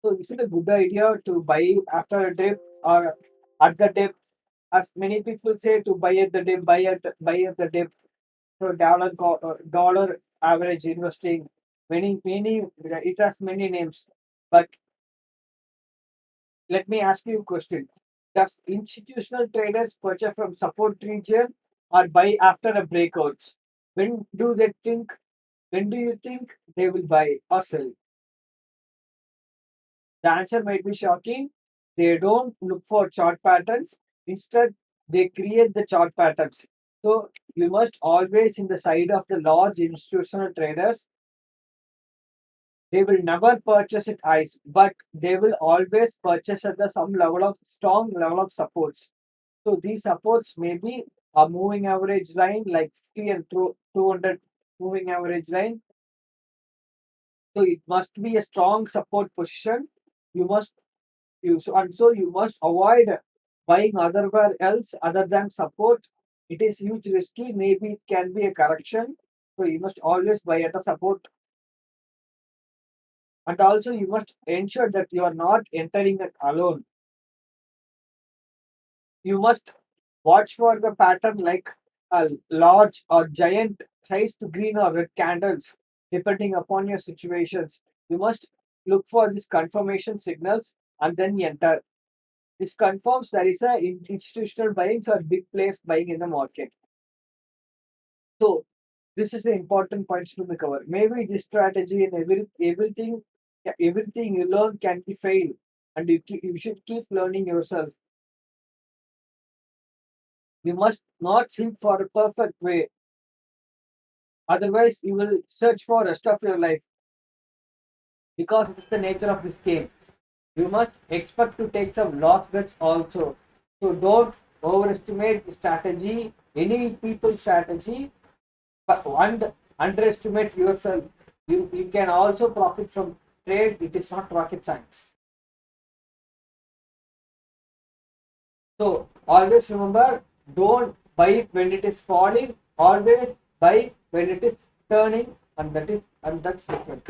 So is it a good idea to buy after a dip or at the dip? As many people say to buy at the dip, buy at the dip. So dollar average investing, many it has many names. But let me ask you a question: does institutional traders purchase from support region or buy after a breakout? When do they think? When do you think they will buy or sell? The answer might be shocking. They don't look for chart patterns. Instead, they create the chart patterns. So you must always in the side of the large institutional traders, they will never purchase it ice, but they will always purchase at the some level of strong level of supports. So these supports may be a moving average line like 50 and 200 moving average line. So it must be a strong support position. You must and so you must avoid buying otherwhere else other than support. It is huge risky. Maybe it can be a correction. So you must always buy at a support, and also you must ensure that you are not entering it alone. You must watch for the pattern like a large or giant sized green or red candles, depending upon your situations. You must look for these confirmation signals and then enter. This confirms there is a institutional buying or big players buying in the market. So this is the important points to be covered. Maybe this strategy and everything you learn can be failed, and you should keep learning yourself. You must not seek for a perfect way. Otherwise, you will search for rest of your life because it's the nature of this game. You must expect to take some lost bets also. So don't overestimate the strategy, any people's strategy, but underestimate yourself. You can also profit from trade. It is not rocket science. So always remember, don't buy it when it is falling. Always buy when it is turning, and that's different.